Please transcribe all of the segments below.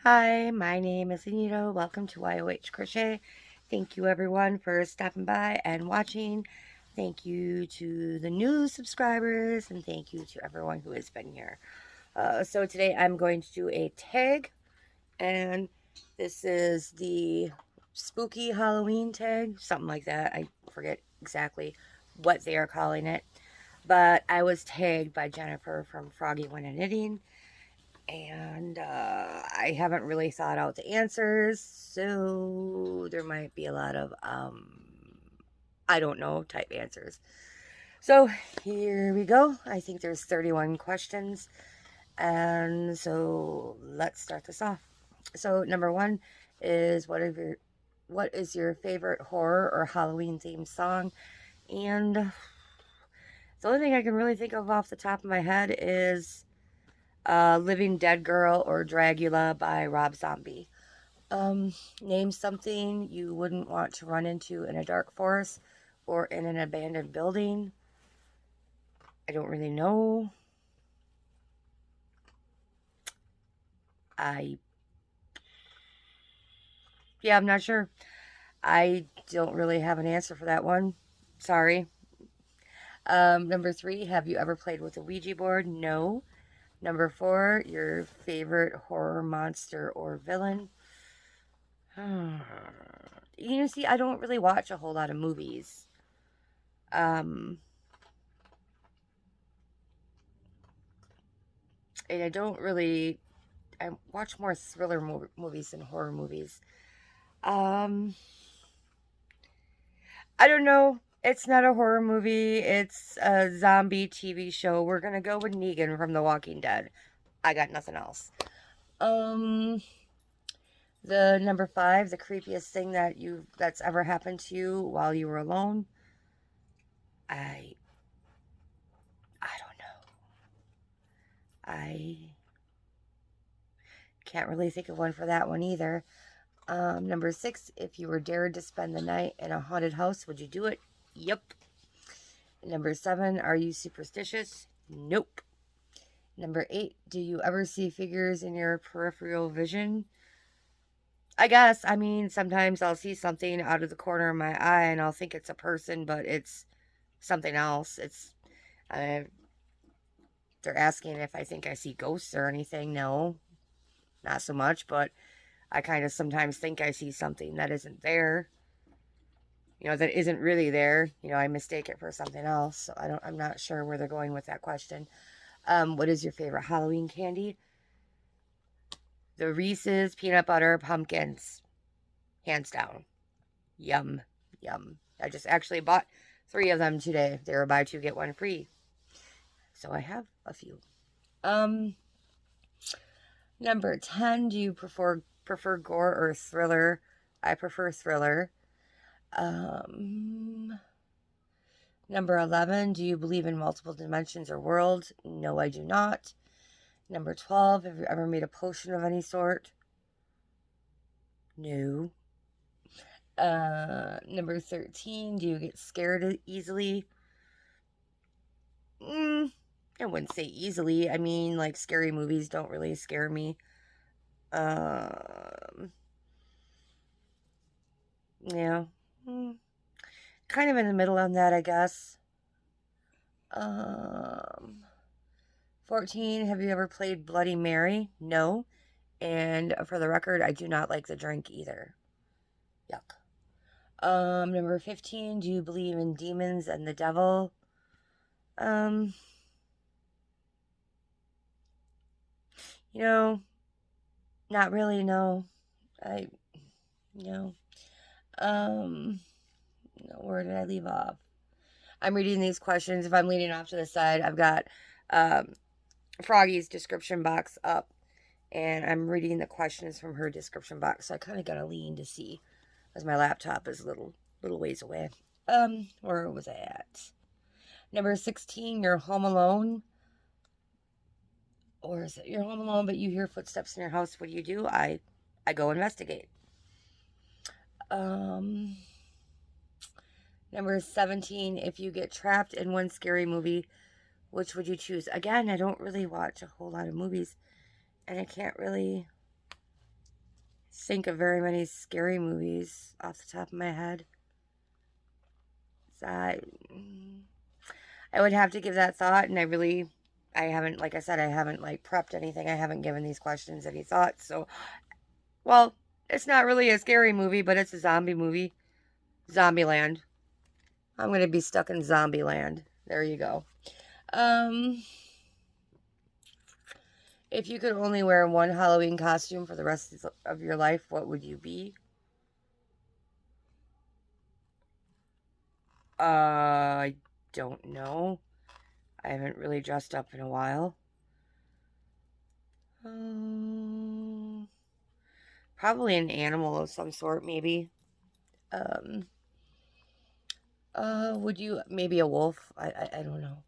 Hi, my name is Anita. Welcome to YOH Crochet. Thank you everyone for stopping by and watching. Thank you to the new subscribers and thank you to everyone who has been here. So today I'm going to do a tag, and this is the spooky Halloween tag, something like that. I forget exactly what they are calling it, but I was tagged by Jennifer from Froggy When and Knitting, and I haven't really thought out the answers, so there might be a lot of I don't know type answers. So here we go. I think there's 31 questions, and so let's start this off. So number one is what is your favorite horror or Halloween themed song? And the only thing I can really think of off the top of my head is Living Dead Girl or Dragula by Rob Zombie. Name something you wouldn't want to run into in a dark forest or in an abandoned building. I don't really know. I, yeah, I'm not sure. I don't really have an answer for that one. Sorry. Number three, have you ever played with a Ouija board? No. Number four, your favorite horror monster or villain? See, I don't really watch a whole lot of movies. Um, and I watch more thriller movies than horror movies. Um, I don't know. It's not a horror movie. It's a zombie TV show. We're gonna go with Negan from The Walking Dead. I got nothing else. Um, the number five, the creepiest thing that's ever happened to you while you were alone. I I don't know. I can't really think of one for that one either. Number six, if you were dared to spend the night in a haunted house, would you do it? Yep. Number seven, are you superstitious? Nope. Number eight, do you ever see figures in your peripheral vision? I guess. I mean, sometimes I'll see something out of the corner of my eye and I'll think it's a person, but it's something else. Uh, they're asking if I think I see ghosts or anything. No, not so much, but I kind of sometimes think I see something that isn't there. That isn't really there. I mistake it for something else. So I'm not sure where they're going with that question. What is your favorite Halloween candy? The Reese's peanut butter pumpkins. Hands down. Yum. Yum. I just actually bought 3 of them today. They were buy two, get one free. So I have a few. Um, Number 10, do you prefer gore or thriller? I prefer thriller. Um, Number 11, do you believe in multiple dimensions or worlds? No, I do not. Number 12, have you ever made a potion of any sort? No. Number 13, do you get scared easily? I wouldn't say easily. I mean, like, scary movies don't really scare me. Yeah. Kind of in the middle on that, I guess. Um, 14, have you ever played Bloody Mary? No. And for the record, I do not like the drink either. Yuck. Number 15, do you believe in demons and the devil? Um, you know, Not really, no. I, you um, no, where did I leave off? I'm reading these questions. If I'm leaning off to the side, I've got um, Froggy's description box up, and I'm reading the questions from her description box. So I kind of got to lean to see, as my laptop is a little ways away. Where was I at? Number 16, you're home alone. Or is it you're home alone but you hear footsteps in your house? What do? I go investigate. Um Number 17, if you get trapped in one scary movie, which would you choose? Again, I don't really watch a whole lot of movies, and I can't really think of very many scary movies off the top of my head. So I would have to give that thought, and I haven't, like I said, I haven't like prepped anything. I haven't given these questions any thought. So, well, it's not really a scary movie, but it's a zombie movie. Zombieland. I'm gonna be stuck in Zombieland. There you go. If you could only wear one Halloween costume for the rest of your life, what would you be? I don't know. I haven't really dressed up in a while. Um, Probably an animal of some sort, maybe. Um, would you, maybe a wolf? I don't know.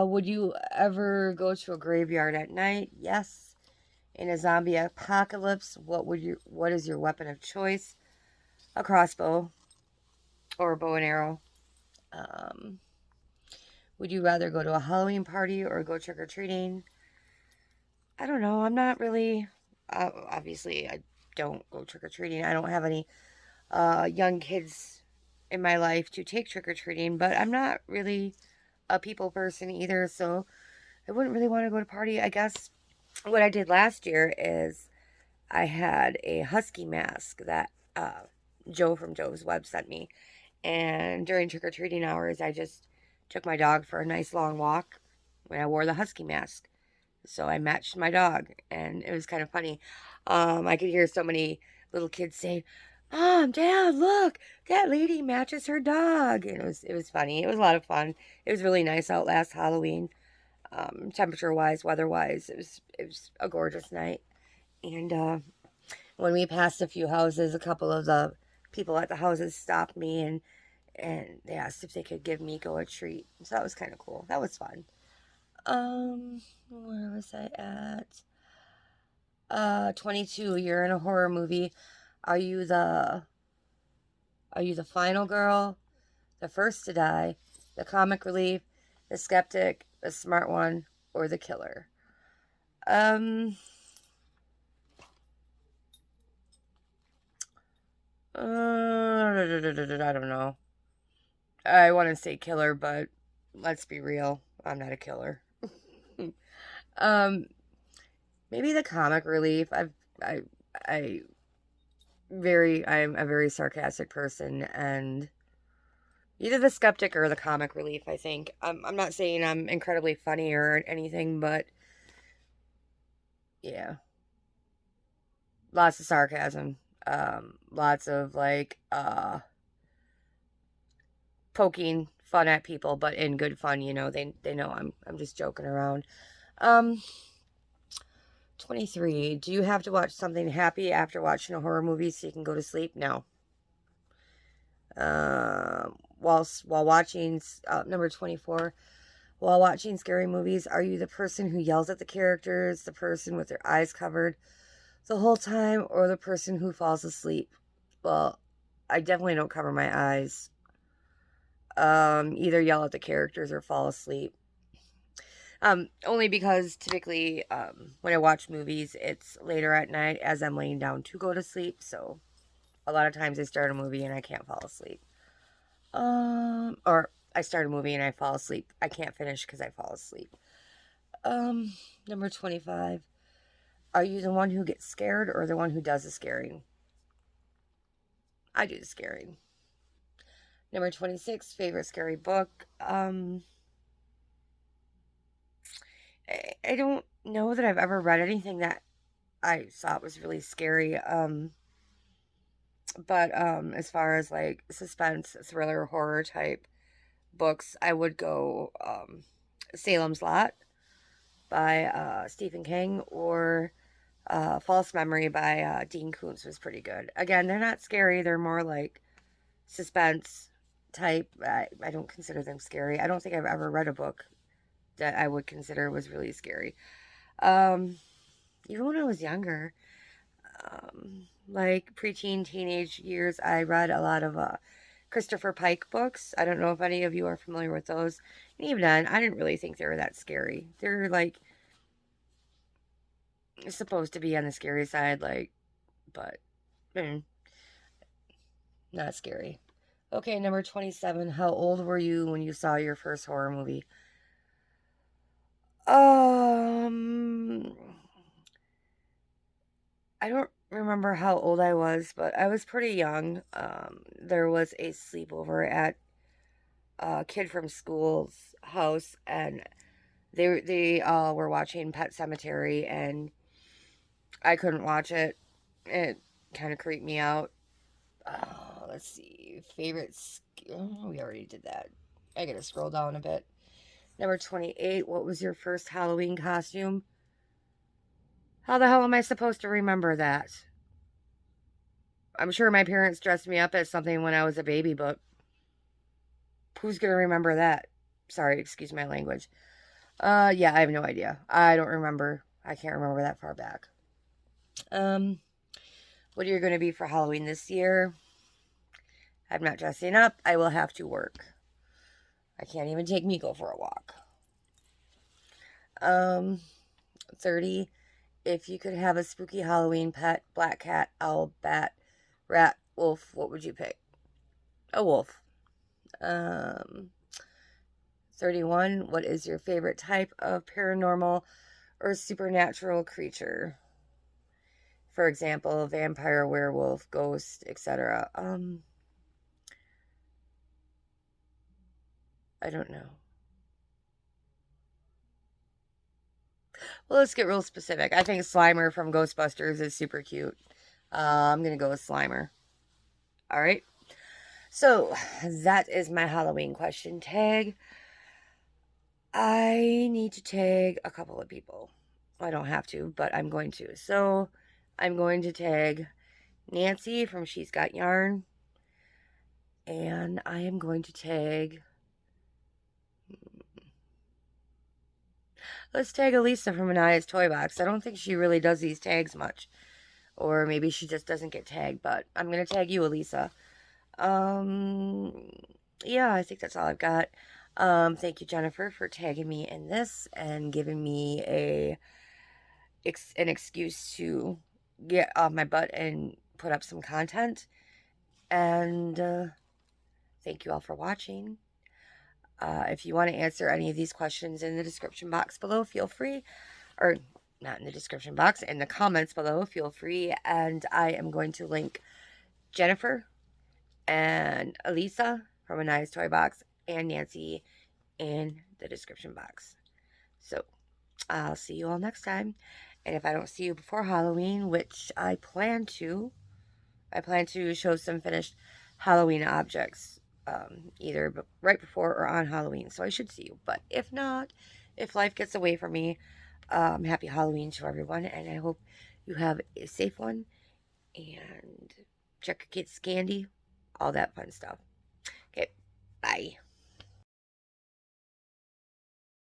Would you ever go to a graveyard at night? Yes. In a zombie apocalypse, what is your weapon of choice? A crossbow or a bow and arrow. Um, would you rather go to a Halloween party or go trick or treating? I don't know. I'm not really. Obviously, I don't go trick or treating. I don't have any young kids in my life to take trick or treating, but I'm not really a people person either, so I wouldn't really want to go to a party. I guess what I did last year is I had a husky mask that Joe from Joe's Web sent me. And during trick or treating hours, I just took my dog for a nice long walk when I wore the husky mask. So I matched my dog, and it was kind of funny. I could hear so many little kids saying, "Mom, Dad, look, that lady matches her dog," and it was funny. It was a lot of fun. It was really nice out last Halloween, temperature wise, weather wise. It was a gorgeous night, and when we passed a few houses, a couple of the people at the houses stopped me and they asked if they could give Miko a treat. So that was kind of cool. That was fun. Where was I at? 22. You're in a horror movie. Are you the are you the final girl, the first to die, the comic relief, the skeptic, the smart one, or the killer? Um I don't know. I want to say killer, but let's be real. I'm not a killer. um, Maybe the comic relief. I, I I'm a very sarcastic person, and either the skeptic or the comic relief. I think. I'm not saying I'm incredibly funny or anything, but yeah, lots of sarcasm. Lots of like poking fun at people, but in good fun. They know I'm just joking around. Um, 23. Do you have to watch something happy after watching a horror movie so you can go to sleep? No. While watching, number 24, while watching scary movies, are you the person who yells at the characters, the person with their eyes covered the whole time, or the person who falls asleep? Well, I definitely don't cover my eyes. Either yell at the characters or fall asleep. Only because typically, when I watch movies, it's later at night as I'm laying down to go to sleep. So a lot of times I start a movie and I can't fall asleep. Or I start a movie and I fall asleep. I can't finish because I fall asleep. Number 25. Are you the one who gets scared or the one who does the scaring? I do the scaring. Number 26. Favorite scary book. I don't know that I've ever read anything that I thought was really scary. But as far as like suspense, thriller, horror type books, I would go Salem's Lot by Stephen King, or False Memory by Dean Koontz was pretty good. Again, they're not scary, they're more like suspense type. I don't consider them scary. I don't think I've ever read a book that I would consider was really scary. Um, Even when I was younger, like preteen, teenage years, I read a lot of Christopher Pike books. I don't know if any of you are familiar with those. And even then, I didn't really think they were that scary. They're like supposed to be on the scary side, like but not scary. Okay, number 27. How old were you when you saw your first horror movie? I don't remember how old I was, but I was pretty young. There was a sleepover at a kid from school's house, and they were watching Pet Cemetery, and I couldn't watch it. It kind of creeped me out. Let's see. Favorites. Oh, we already did that. I gotta scroll down a bit. Number 28. What was your first Halloween costume? How the hell am I supposed to remember that? I'm sure my parents dressed me up as something when I was a baby, but who's gonna remember that? Sorry, excuse my language. Yeah, I have no idea. I don't remember. I can't remember that far back. What are you gonna be for Halloween this year? I'm not dressing up. I will have to work. I can't even take Miko for a walk. 30. If you could have a spooky Halloween pet, black cat, owl, bat, rat, wolf, what would you pick? A wolf. 31. What is your favorite type of paranormal or supernatural creature? For example, vampire, werewolf, ghost, etc. I don't know. Well, let's get real specific. I think Slimer from Ghostbusters is super cute. I'm going to go with Slimer. All right. So, that is my Halloween question tag. I need to tag a couple of people. I don't have to, but I'm going to. So, I'm going to tag Nancy from She's Got Yarn. And I am going to tag... Let's tag Elisa from Anaya's Toy Box. I don't think she really does these tags much. Or maybe she just doesn't get tagged, but I'm going to tag you, Elisa. Yeah, I think that's all I've got. Thank you, Jennifer, for tagging me in this and giving me an excuse to get off my butt and put up some content. And thank you all for watching. If you want to answer any of these questions in the description box below, feel free. Or not in the description box, in the comments below, feel free. And I am going to link Jennifer and Elisa from Anaya's Toy Box and Nancy in the description box. So I'll see you all next time. And if I don't see you before Halloween, which I plan to show some finished Halloween objects, either right before or on Halloween. So I should see you. But if not, if life gets away from me, happy Halloween to everyone. And I hope you have a safe one. And check your kids' candy. All that fun stuff. Okay, bye.